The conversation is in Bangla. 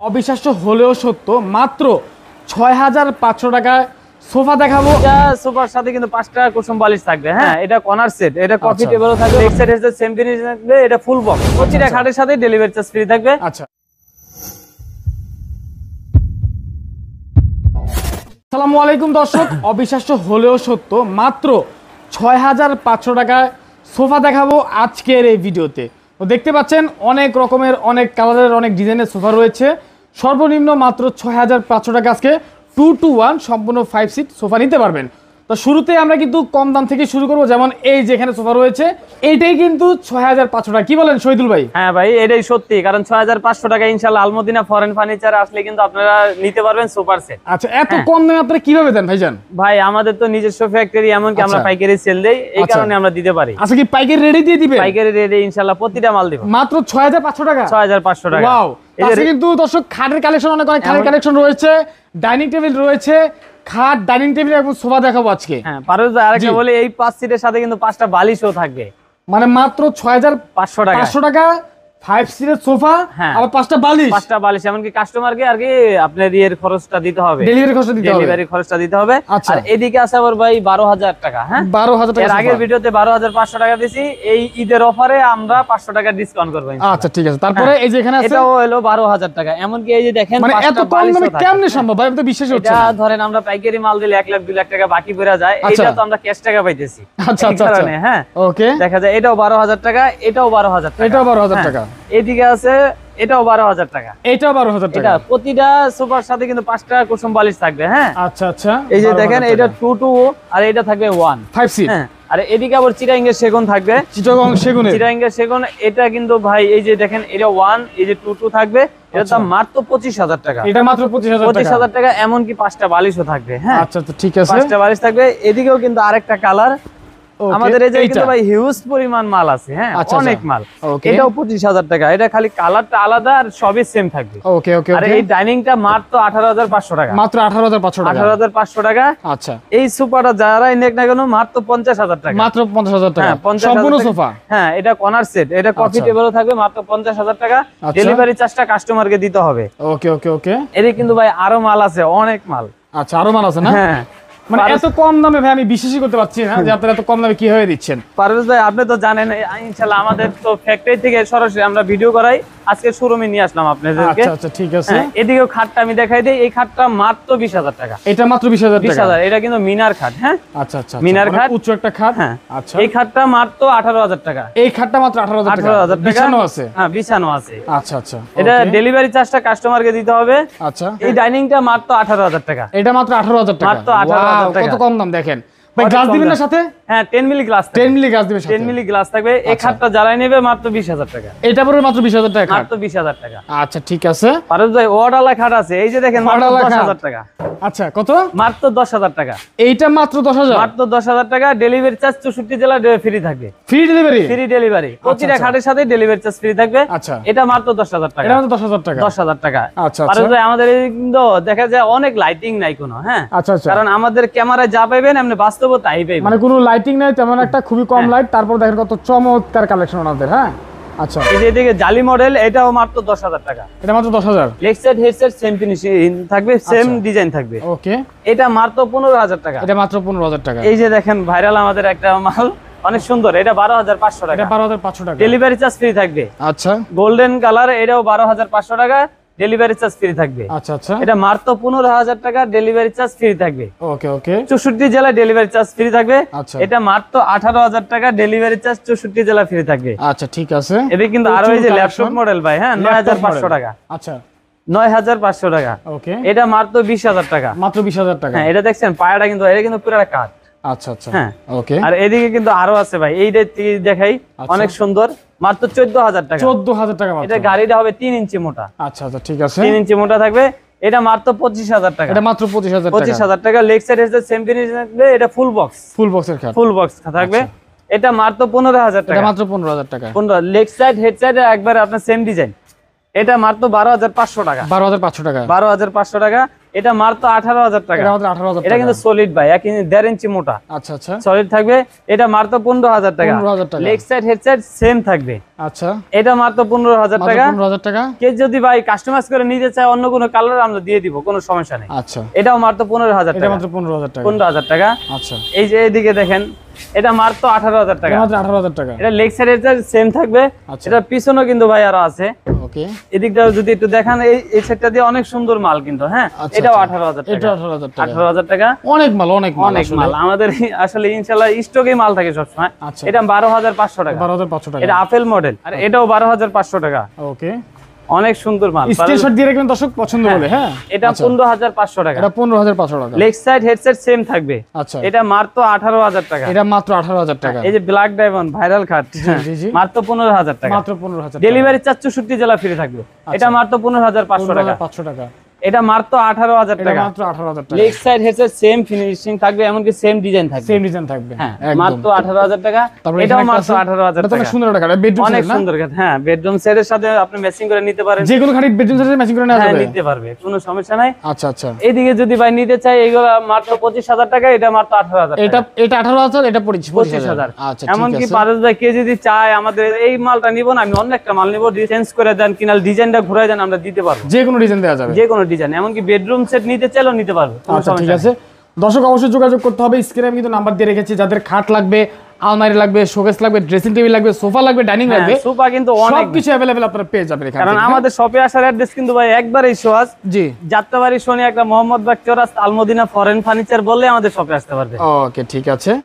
অবিশ্বাস্য হলেও সত্য, মাত্র ৬৫০০ টাকায় সোফা দেখাবো। এটা সোফার সাথে কিন্তু 5টা কুশন বালিশ থাকবে। হ্যাঁ, এটা কর্নার সেট, এটা কফি টেবিলও থাকবে, লেগ সাইড এর সেম ফিনিশ থাকবে, এটা ফুল বক্স, প্রতিটা খাটের সাথে ডেলিভারি চার্জ ফ্রি থাকবে। আচ্ছা, আসসালামু আলাইকুম দর্শক, অবিশ্বাস্য হলেও সত্য, মাত্র ৬৫০০ টাকায় সোফা দেখাবো আজকের এই ভিডিওতে। তো দেখতে পাচ্ছেন অনেক রকমের, অনেক কালারের, অনেক ডিজাইনের সোফা রয়েছে। সর্বনিম্ন মাত্র ৬৫০০ টাকা আজকে 2-to-1 সম্পূর্ণ 5 সিট সোফা নিতে পারবেন। তো শুরুতে আমরা কিন্তু কম দাম থেকে শুরু করবো, যেমন এই যে এখানে সোফা রয়েছে, এইটাই কিন্তু ৬৫০০ টাকা। কি বলেন শহীদুল ভাই? হ্যাঁ ভাই, এটাই সত্যি, কারণ ৬৫০০ টাকা ইনশাআল্লাহ আলমদিনা ফরেন ফার্নিচার আসলে কিন্তু আপনারা নিতে পারবেন সোফার সেট। আচ্ছা, এত কম দামে আপনারা কিভাবে দেন ভাইজান? ভাই আমাদের তো নিজস্ব ফ্যাক্টরি, এমনকি আমরা পাইকারি সেল দেই, এই কারণে আমরা দিতে পারি। আচ্ছা, কি পাইকারি রেডি দিয়ে দিবেন? পাইকারি রেডি ইনশাআল্লাহ প্রতিটা মাল দিব মাত্র ৬৫০০ টাকা। ৬৫০০ টাকা। ওয়াও! আজকে কিন্তু দর্শক খাটের কালেকশন, অনেক খাটের কালেকশন রয়েছে, ডাইনিং টেবিল রয়েছে, খাট, ডাইনিং টেবিল এবং সোফা দেখাবো আজকে। হ্যাঁ, পারভেজ ভাই আরেকটা বলি, এই 5 সিটের সাথে কিন্তু 5টা বালিশও থাকবে। মানে মাত্র ৬৫০০ টাকা 5 সিটের সোফা, আবার 5টা বালিশ। 5টা বালিশ, এমনকি কাস্টমারকে আর কি আপনার ইয়ের খরচটা দিতে হবে, ডেলিভারি খরচটা দিতে হবে, ডেলিভারি খরচটা দিতে হবে। আচ্ছা। আর এদিকে আছে আবার ভাই ১২০০০ টাকা। হ্যাঁ, ১২০০০ টাকা। এর আগের ভিডিওতে ১২৫০০ টাকা দিছি, এই ঈদের অফারে আমরা 500 টাকা ডিসকাউন্ট করব ইনশাআল্লাহ। আচ্ছা, ঠিক আছে। তারপরে এই যে এখানে আছে, এটাও হলো ১২০০০ টাকা। এমনকি এই যে দেখেন, মানে এত কম দামে কেমনে সম্ভব ভাই? আমি তো বিশ্বাসই হচ্ছে না। এটা ধরেন আমরা পাইকারি মাল দিলে 1 লাখ 2 লাখ টাকা বাকি পড়ে যায়, এটা তো আমরা ক্যাশ টাকা পাইতেছি। আচ্ছা আচ্ছা, হ্যাঁ, ওকে। দেখা যায় এটাও ১২০০০ টাকা, এটাও ১২০০০ টাকা, এটাও ১২০০০ টাকা। এদিকে আছে এটাও ১২০০০ টাকা, এটাও ১২০০০ টাকা। এটা প্রতিটা সোফার সাথে কিন্তু 5টা কুশন বালিশ থাকবে। হ্যাঁ, আচ্ছা আচ্ছা, এই যে দেখেন, এটা 2-2 আর এটা থাকবে 1 5 সিট। হ্যাঁ, আর এদিকে আবার চিটাগাং এর সেগুন থাকবে, চিটাগাং সেগুনের, চিটাগাং এর সেগুন। এটা কিন্তু ভাই এই যে দেখেন, এটা 1, এই যে 2-2 থাকবে, এটা দাম মাত্র ২৫০০০ টাকা। এটা মাত্র ২৫০০০ টাকা, এমনকি 5টা বালিশও থাকবে। হ্যাঁ, আচ্ছা, তো ঠিক আছে, 5টা বালিশ থাকবে। এদিকেও কিন্তু আরেকটা কালার আমাদের, এই যে কিন্তু ভাই হিউজ পরিমাণ মাল আছে। হ্যাঁ, অনেক মাল। এটাও ২৫০০০ টাকা, এটা খালি কালারটা আলাদা আর সবই সেম থাকবে। ওকে ওকে। আর এই ডাইনিংটা মাত্র ১৮৫০০ টাকা, মাত্র ১৮৫০০ টাকা, ১৮৫০০ টাকা। আচ্ছা, এই সোফাটা যারাই নেক না কেন মাত্র ৫০০০০ টাকা, মাত্র ৫০০০০ টাকা। হ্যাঁ, সম্পূর্ণ সোফা। হ্যাঁ, এটা কর্নার সেট, এটা কফি টেবিলও থাকবে, মাত্র ৫০০০০ টাকা। ডেলিভারি চার্জটা কাস্টমারকে দিতে হবে। ওকে ওকে ওকে। এদিকে কিন্তু ভাই আরো মাল আছে, অনেক মাল। আচ্ছা, আরো মাল আছে না? হ্যাঁ, মানে এত কম দামে ভাই আমি বিশ্বাসই করতে পারছি না যে আপনারা এত কম দামে কিভাবে দিচ্ছেন। পারভেজ ভাই আপনি তো জানেন, ইনশাআল্লাহ আমাদের তো ফ্যাক্টরি থেকে সরাসরি আমরা ভিডিও করাই, আজকে শোরুমে নিয়ে আসলাম আপনাদেরকে। আচ্ছা আচ্ছা, ঠিক আছে। এদিকেও খাটটা আমি দেখাই দিই, এই খাটটা মাত্র ২০০০০ টাকা। এটা মাত্র ২০০০০ টাকা। ২০০০০, এটা কিন্তু মিনার খাট। হ্যাঁ, আচ্ছা আচ্ছা, মিনার খাট, উঁচু একটা খাট। হ্যাঁ, আচ্ছা, এই খাটটা মাত্র ১৮০০০ টাকা। এই খাটটা মাত্র ১৮০০০ টাকা। ১৮০০০ টাকা, বিছানো আছে? হ্যাঁ, বিছানো আছে। আচ্ছা আচ্ছা, এটা ডেলিভারি চার্জটা কাস্টমারকে দিতে হবে। আচ্ছা, এই ডাইনিংটা মাত্র ১৮০০০ টাকা। এটা মাত্র ১৮০০০ টাকা। মাত্র ১৮০০০ টাকা। কত কম দাম দেখেন ভাই। গ্লাস দিবেন না সাথে? হ্যাঁ, 10 মিলি গ্লাস, 10 মিলি গ্লাস দিবেন সাথে। 10 মিলি গ্লাস থাকবে। এই খাটটা জ্বালাই নেবে মাত্র ২০০০০ টাকা। এটা পড়বে মাত্র ২০০০০ টাকা, মাত্র ২০০০০ টাকা। আচ্ছা, ঠিক আছে। পারভেজ ভাই ওয়াটালা খাট আছে, এই যে দেখেন, মাত্র ১০০০০ টাকা। আচ্ছা, কত? মাত্র ১০০০০ টাকা। এইটা মাত্র ১০০০০? মাত্র ১০০০০ টাকা। ডেলিভারি চার্জ ৬৪ জেলা ফ্রি থাকবে। Free delivery? ফ্রি ডেলিভারি, প্রতিটা খাটের সাথে ডেলিভারি চার্জ ফ্রি থাকবে। আচ্ছা, এটা মাত্র ১০০০০ টাকা। এটা মাত্র ১০০০০ টাকা। ১০০০০ টাকা। আচ্ছা, পারভেজ ভাই আমাদের এই কিন্তু দেখা যায় অনেক লাইটিং নাই কোনো। হ্যাঁ, আচ্ছা আচ্ছা, কারণ আমাদের ক্যামেরায় যা পাইবেন এমনি বাস্তবে তাই পাইবেন, মানে কোনো লাইটিং নাই তেমন একটা, খুবই কম লাইট, তারপর দেখেন কত চমৎকার কালেকশন ওনাদের। হ্যাঁ, আচ্ছা, এই যে এদিকে জালি মডেল, এটাও মাত্র ১০০০০ টাকা। এটা মাত্র ১০০০০। Leg side headset same finishing থাকবে, সেম ডিজাইন থাকবে। ওকে, এটা মাত্র ১৫০০০ টাকা। এটা মাত্র ১৫০০০ টাকা। এই যে দেখেন ভাইরাল আমাদের একটা মাল, অনেক সুন্দর, এটা ১২৫০০ টাকা। এটা ১২৫০০ টাকা। ডেলিভারি চার্জ ফ্রি থাকবে। আচ্ছা, গোল্ডেন কালার, এটাও ১২৫০০ টাকা। ডেলিভারি চার্জ ফ্রি থাকবে। আচ্ছা আচ্ছা, এটা মাত্র ১৫০০০ টাকা। ডেলিভারি চার্জ ফ্রি থাকবে। ওকে ওকে। ৬৪ জেলায় ডেলিভারি চার্জ ফ্রি থাকবে। আচ্ছা, এটা মাত্র ১৮০০০ টাকা। ডেলিভারি চার্জ ৬৪ জেলা ফ্রি থাকবে। আচ্ছা, ঠিক আছে। এদিকে কিন্তু আরো এই যে ল্যাপটপ মডেল ভাই, হ্যাঁ, ৯৫০০ টাকা। আচ্ছা, ৯৫০০ টাকা। ওকে, এটা মাত্র ২০০০০ টাকা। মাত্র ২০০০০ টাকা। হ্যাঁ, এটা দেখছেন পায়াটা কিন্তু, এটা কিন্তু পুরো কাঠ। আচ্ছা আচ্ছা, হ্যাঁ, ওকে। আর এদিকে কিন্তু আরো আছে ভাই, এইটা দেখাই, অনেক সুন্দর, মাত্র ১৪০০০ টাকা। ১৪০০০ টাকা মাত্র। এটা গাড়িটা হবে ৩ ইঞ্চি মোটা। আচ্ছা আচ্ছা, ঠিক আছে। ৩ ইঞ্চি মোটা থাকবে। এটা মাত্র ২৫০০০ টাকা। এটা মাত্র ২৫০০০ টাকা। ২৫০০০ টাকা। লেগ সাইড এর সেম ফিনিশ থাকবে, এটা ফুল বক্স, ফুল বক্সের খাট, ফুল বক্স থাকবে। এটা মাত্র ১৫০০০ টাকা। এটা মাত্র ১৫০০০ টাকা। ১৫ লেগ সাইড হেড সাইড একবার আপনার সেম ডিজাইন। এটা মাত্র ১২৫০০ টাকা। ১২৫০০ টাকা। ১২৫০০ টাকা। এটা মাত্র 18,000 টাকা। এটা মাত্র 18,000 টাকা। এটা কিন্তু সলিড ভাই 1.5 ইঞ্চি মোটা। আচ্ছা আচ্ছা, সলিড থাকবে। এটা মাত্র 15,000 টাকা। 15,000 টাকা। Leg side head side same থাকবে। আচ্ছা, এটা মাত্র 15,000 টাকা। 15,000 টাকা। কে যদি ভাই কাস্টমাইজ করে নিতে চায় অন্য কোনো কালার আমরা দিয়ে দিব, কোনো সমস্যা নেই। আচ্ছা, এটাও মাত্র 15,000 টাকা। এটা মাত্র 15,000 টাকা। 15,000 টাকা। আচ্ছা, এই যে এইদিকে দেখেন, এটা মাত্র 18,000 টাকা। এটা মাত্র 18,000 টাকা। এটা leg side head side same থাকবে। আচ্ছা। এটা পিছনেও কিন্তু ভাই আরো আছে। ওকে, এদিকটাও যদি একটু দেখান, এই সেটটা দিয়ে অনেক সুন্দর মাল কিন্তু। হ্যাঁ, আচ্ছা, এটাও আচ্ছা। 18,000 টাকা। এটা 18,000 টাকা। 18,000 টাকা। অনেক মাল, অনেক মাল, অনেক আসলে। মাল আমাদের আসলে ইনশাআল্লাহ স্টকেই মাল থাকে সব সময়। আচ্ছা। এটা 12,500 টাকা। 12,500 টাকা। এটা আপেল মডেল, আর এটাও 12,500 টাকা। ওকে, অনেক সুন্দর মাল। স্ক্রিনশট দিয়ে রাখবেন দর্শক, পছন্দ হলে। হ্যাঁ, এটা 15,500 টাকা। এটা 15,500 টাকা। Leg side head side same থাকবে। আচ্ছা, এটা মাত্র 18,000 টাকা। এটা মাত্র 18,000 টাকা। এই যে ব্ল্যাক ডায়মন্ড ভাইরাল কাট, জি, জি। মাত্র 15,000 টাকা। মাত্র 15,000 টাকা। ডেলিভারি 64 জেলা ফ্রি থাকবে। এটা মাত্র 15,500 টাকা। 15,500 টাকা। এটা মাত্র 18,000 এটা টাকা। মাত্র 18,000 টাকা। Leg side head side same finishing থাকবে, এমনকি সেম ডিজাইন থাকবে। সেম ডিজাইন থাকবে। হ্যাঁ, একদম। মাত্র 18,000 টাকা। তারপরে এটাও এখানে মাত্র একটা আছে। 18,000 এটা তো টাকা। অনেক সুন্দর টাকা। বেডরুম অনেক সেট না? সুন্দর কাজ। হ্যাঁ, বেডরুম সেটের সাথে আপনি ম্যাচিং করে নিতে পারেন। যে কোনো খালি বেডরুম সেটে ম্যাচিং করে নেওয়া হ্যাঁ, যাবে। নিতে পারবে, কোনো সমস্যা নাই। আচ্ছা আচ্ছা, এইদিকে যদি ভাই নিতে চাই, এগুলো মাত্র 25,000 টাকা। এটা মাত্র 18,000 এটা টাকা। এটা 18,000, এটা 25,000। আচ্ছা, ঠিক এমনকি আছে। পারস ভাই কে যদি চায় আমাদের এই মালটা নিব না, আমি অন্য একটা মাল নিব, চেঞ্জ করে দেন, কিনাল ডিজাইনটা ঘুরাই দেন, আমরা দিতে পারবো। যে কোনো ডিজাইন দেওয়া যাবে। যে কোনো ডিজাইন, এমনকি বেডরুম সেট নিতে চাইলেও নিতে পারবো, কোনো আচ্ছা, ঠিক সমস্যা আছে। দর্শক অবশ্যই যোগাযোগ করতে হবে। স্ক্রিনে আমি কিন্তু নাম্বার দিয়ে রেখেছি। যাদের খাট লাগবে, আলমারি লাগবে, শোকেস লাগবে, ড্রেসিং টেবিল লাগবে, সোফা লাগবে, ডাইনিং লাগবে, নেই। সোফা কিন্তু অনেক, সবকিছু अवेलेबल আপনারা পেয়ে যাবেন এখানে। কারণ আমাদের শপে আসার অ্যাড্রেস কিন্তু ভাই একবারেই সহজ। জি, যাত্রাবাড়ি শনি একটা মোহাম্মদবাগ চৌরাস্তা আলমদিনা ফরেন ফার্নিচার বললে আমাদের শপে আসতে পারবে। ওকে, ঠিক আছে।